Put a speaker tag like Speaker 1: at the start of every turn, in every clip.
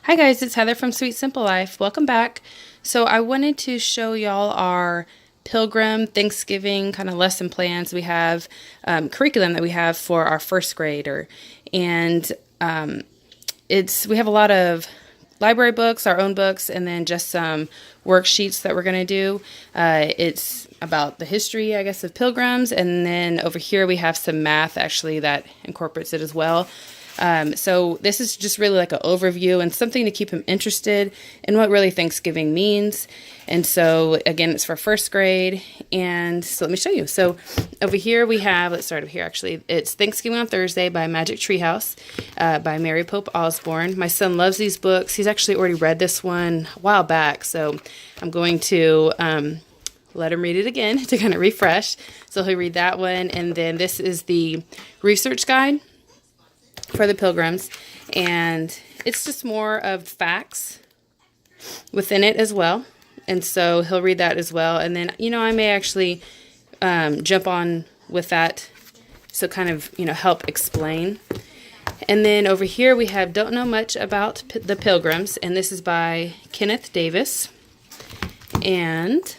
Speaker 1: Hi guys, it's Heather from Sweet Simple Life. Welcome back. So I wanted to show y'all our Pilgrim Thanksgiving kind of lesson plans we have, curriculum that we have for our first grader. And we have a lot of library books, our own books, and then just some worksheets that we're going to do. It's about the history, I guess, of pilgrims. And then over here we have some math actually that incorporates it as well. So this is just really like an overview and something to keep him interested in what really Thanksgiving means. And so again, it's for first grade. And so let me show you. So over here we have, let's start over here actually. It's Thanksgiving on Thursday by Magic Treehouse by Mary Pope Osborne. My son loves these books. He's actually already read this one a while back. So I'm going to let him read it again to kind of refresh. So he'll read that one. And then this is the research guide for the pilgrims, and it's just more of facts within it as well. And so he'll read that as well. And then, I may actually jump on with that, so kind of, help explain. And then over here we have Don't Know Much About the Pilgrims, and this is by Kenneth Davis. And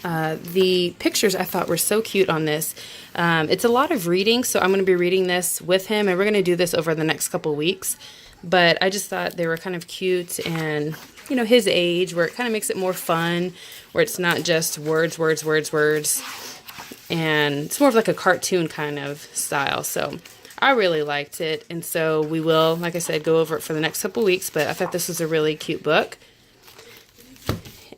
Speaker 1: the pictures I thought were so cute on this. It's a lot of reading, so I'm going to be reading this with him, and we're going to do this over the next couple weeks. But I just thought they were kind of cute, and, his age, where it kind of makes it more fun, where it's not just words, words, words, words. And it's more of like a cartoon kind of style. So I really liked it, and so we will, like I said, go over it for the next couple weeks. But I thought this was a really cute book.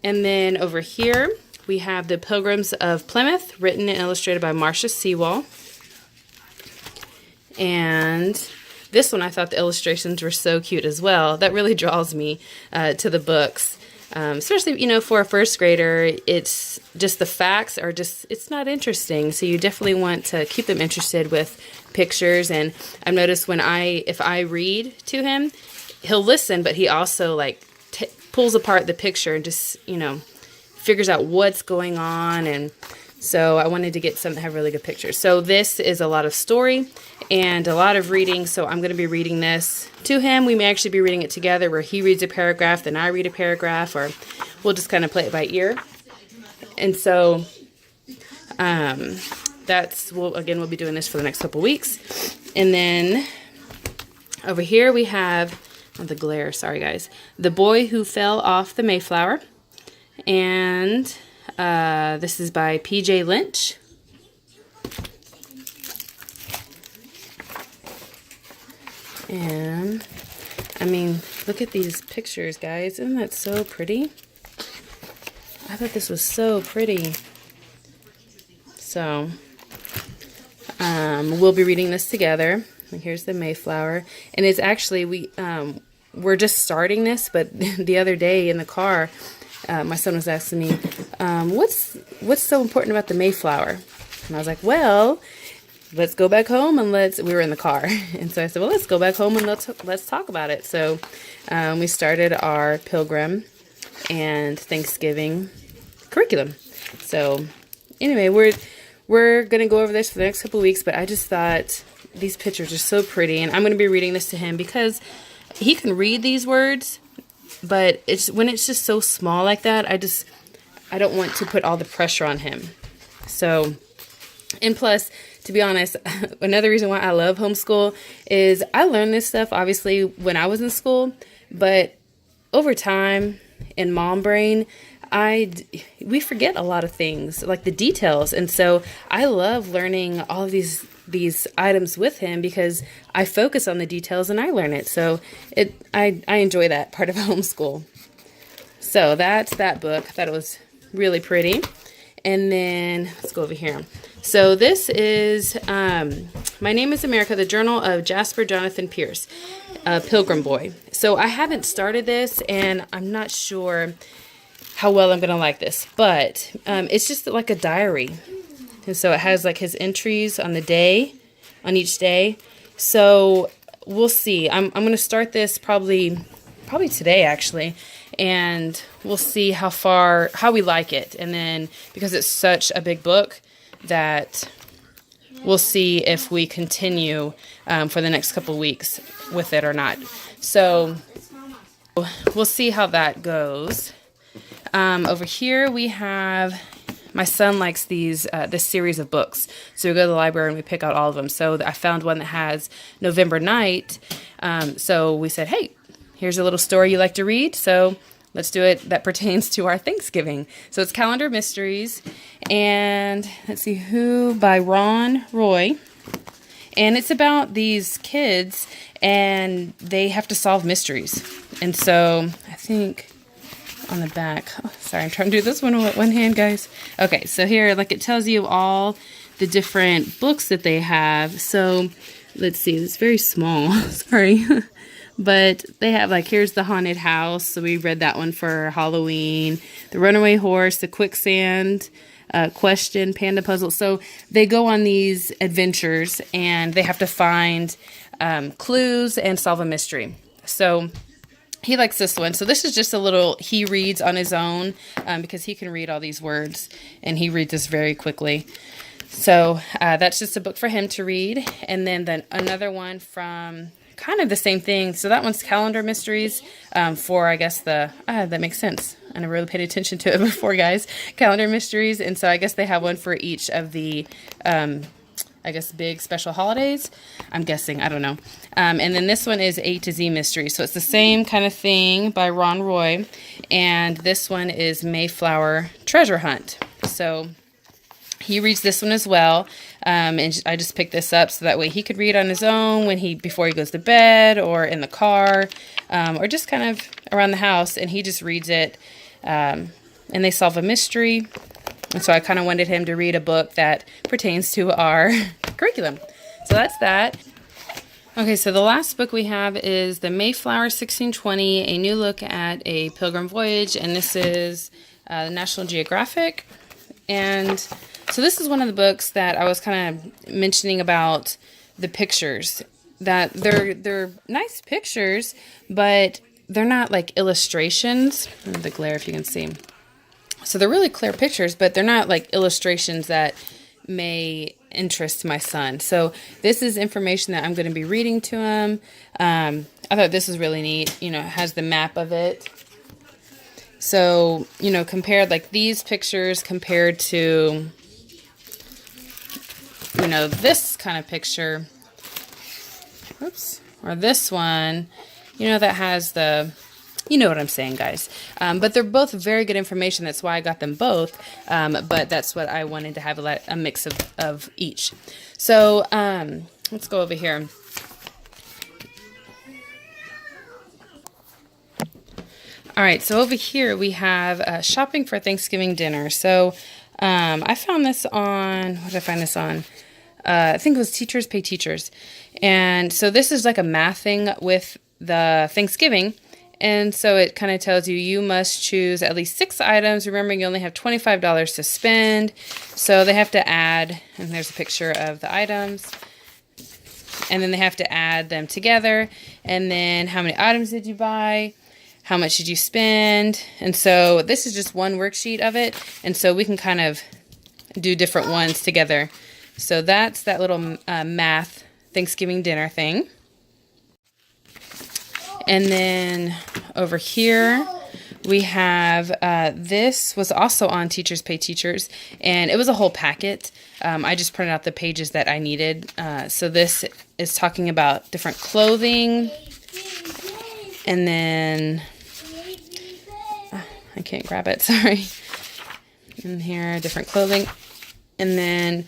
Speaker 1: And then over here we have The Pilgrims of Plymouth, written and illustrated by Marcia Sewall. And this one, I thought the illustrations were so cute as well. That really draws me to the books. Especially, for a first grader, it's just the facts are just, it's not interesting. So you definitely want to keep them interested with pictures. And I've noticed if I read to him, he'll listen, but he also pulls apart the picture and just, figures out what's going on. And so I wanted to get some that have really good pictures. So this is a lot of story and a lot of reading. So I'm going to be reading this to him. We may actually be reading it together, where he reads a paragraph, then I read a paragraph, or we'll just kind of play it by ear. And so we'll be doing this for the next couple weeks. And then over here we have, the glare, sorry guys, The Boy Who Fell Off the Mayflower. And this is by P.J. Lynch. And, look at these pictures, guys. Isn't that so pretty? I thought this was so pretty. So, we'll be reading this together. And here's the Mayflower. And it's actually, we're just starting this, but the other day in the car, my son was asking me, what's so important about the Mayflower? And I was like, well, let's go back home and we were in the car. And so I said, well, let's go back home and let's talk about it. So we started our Pilgrim and Thanksgiving curriculum. So anyway, we're going to go over this for the next couple of weeks, but I just thought these pictures are so pretty, and I'm going to be reading this to him because he can read these words, but when it's just so small like that, I don't want to put all the pressure on him. So, and plus, to be honest, another reason why I love homeschool is I learned this stuff obviously when I was in school, but over time in mom brain, we forget a lot of things, like the details. And so I love learning all of these items with him because I focus on the details and I learn it. So I enjoy that part of homeschool. So that's that book. I thought it was really pretty. And then let's go over here. So this is My Name is America, the Journal of Jasper Jonathan Pierce, Pilgrim Boy. So I haven't started this, and I'm not sure how well I'm going to like this, but it's just like a diary. And so it has like his entries on each day. So we'll see. I'm going to start this probably today actually, and we'll see how we like it. And then because it's such a big book that we'll see if we continue for the next couple weeks with it or not. So we'll see how that goes. Over here we have, my son likes this series of books. So we go to the library and we pick out all of them. So I found one that has November Night. So we said, hey, here's a little story you like to read. So let's do it that pertains to our Thanksgiving. So it's Calendar Mysteries. And let's see who, by Ron Roy. And it's about these kids and they have to solve mysteries. And so I think on the back, oh, sorry, I'm trying to do this one with one hand, guys. Okay, so here, like, it tells you all the different books that they have. So let's see, it's very small, sorry. But they have, like, here's the haunted house. So we read that one for Halloween. The runaway horse, the quicksand question, panda puzzle. So they go on these adventures and they have to find clues and solve a mystery. So he likes this one. So this is just a little, he reads on his own because he can read all these words and he reads this very quickly. So that's just a book for him to read. And then another one from kind of the same thing. So that one's Calendar Mysteries for, I guess, that makes sense. I never really paid attention to it before, guys. Calendar Mysteries. And so I guess they have one for each of the, I guess, big special holidays. I'm guessing. I don't know. And then this one is A to Z Mysteries. So it's the same kind of thing by Ron Roy. And this one is Mayflower Treasure Hunt. So he reads this one as well. And I just picked this up so that way he could read on his own before he goes to bed or in the car or just kind of around the house. And he just reads it and they solve a mystery. And so I kind of wanted him to read a book that pertains to our curriculum. So that's that. Okay, so the last book we have is The Mayflower 1620, A New Look at a Pilgrim Voyage. And this is the National Geographic. And so this is one of the books that I was kind of mentioning about the pictures. That they're nice pictures, but they're not like illustrations. The glare, if you can see. So they're really clear pictures, but they're not like illustrations that may interest my son. So this is information that I'm going to be reading to him. I thought this was really neat. You know, it has the map of it. So, you know, compared like these pictures compared to, you know, this kind of picture. Oops. Or this one, you know, that has the... You know what I'm saying, guys. But they're both very good information. That's why I got them both. But that's what I wanted to have a mix of each. So let's go over here. All right. So over here we have shopping for Thanksgiving dinner. So I found this on, what did I find this on? I think it was Teachers Pay Teachers. And so this is like a math thing with the Thanksgiving. And so it kind of tells you must choose at least 6 items. Remember, you only have $25 to spend. So they have to add, and there's a picture of the items. And then they have to add them together. And then how many items did you buy? How much did you spend? And so this is just one worksheet of it. And so we can kind of do different ones together. So that's that little math Thanksgiving dinner thing. And then over here, we have, this was also on Teachers Pay Teachers, and it was a whole packet. I just printed out the pages that I needed. So this is talking about different clothing, and then, I can't grab it, sorry. In here, different clothing, and then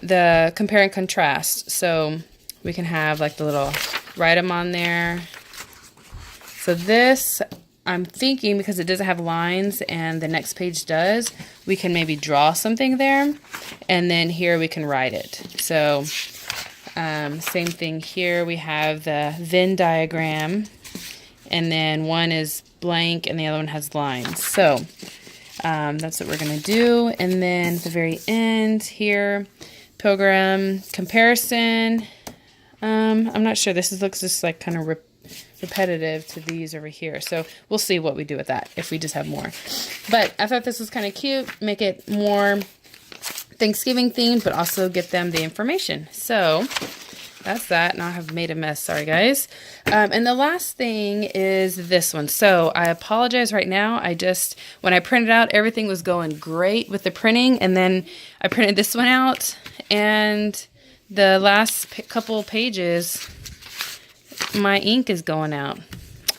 Speaker 1: the compare and contrast. So we can have like the little, write them on there. So this, I'm thinking, because it doesn't have lines and the next page does, we can maybe draw something there, and then here we can write it. So same thing here, we have the Venn diagram, and then one is blank and the other one has lines. So that's what we're going to do. And then at the very end here, Pilgrim comparison. I'm not sure. This looks just like kind of repetitive to these over here. So we'll see what we do with that if we just have more. But I thought this was kind of cute. Make it more Thanksgiving themed, but also get them the information. So that's that. Now I have made a mess. Sorry, guys. And the last thing is this one. So I apologize right now. When I printed out, everything was going great with the printing. And then I printed this one out. And the last couple pages, my ink is going out.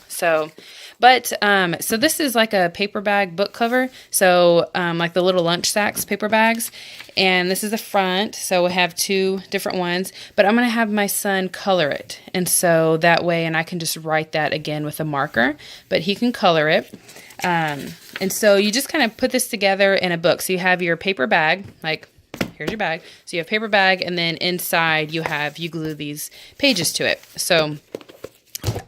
Speaker 1: So this is like a paper bag book cover. So, like the little lunch sacks paper bags. And this is the front. So we have 2 different ones, but I'm going to have my son color it. And so that way, and I can just write that again with a marker, but he can color it. And so you just kind of put this together in a book. So you have your paper bag, like here's your bag. So you have paper bag, and then inside you glue these pages to it. So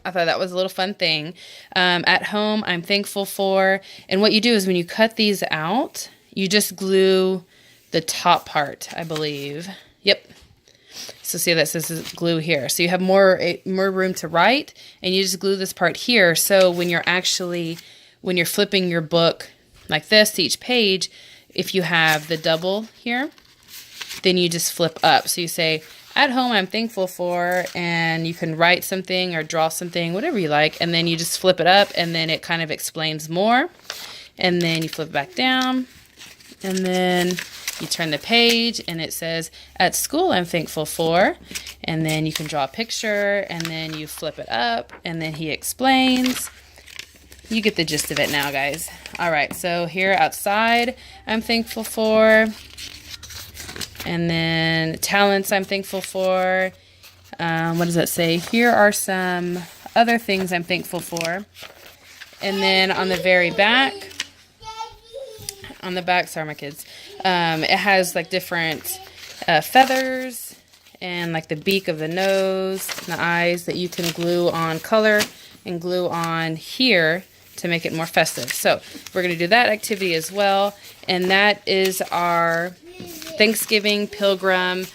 Speaker 1: I thought that was a little fun thing. At home, I'm thankful for, and what you do is when you cut these out, you just glue the top part, I believe. Yep. So see that says glue here. So you have more room to write, and you just glue this part here. So when you're flipping your book like this to each page, if you have the double here, then you just flip up. So you say, at home, I'm thankful for, and you can write something or draw something, whatever you like, and then you just flip it up, and then it kind of explains more. And then you flip it back down, and then you turn the page, and it says, at school, I'm thankful for, and then you can draw a picture, and then you flip it up, and then he explains. You get the gist of it now, guys. All right, so here outside, I'm thankful for. And then talents I'm thankful for. What does that say? Here are some other things I'm thankful for. And then on the very back, sorry, my kids, it has like different feathers and like the beak of the nose and the eyes that you can glue on color and glue on here to make it more festive. So we're going to do that activity as well. And that is our Thanksgiving Pilgrim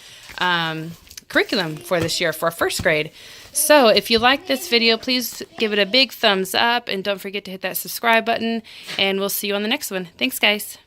Speaker 1: curriculum for this year for 1st grade. So if you like this video, please give it a big thumbs up, and don't forget to hit that subscribe button, and we'll see you on the next one. Thanks, guys.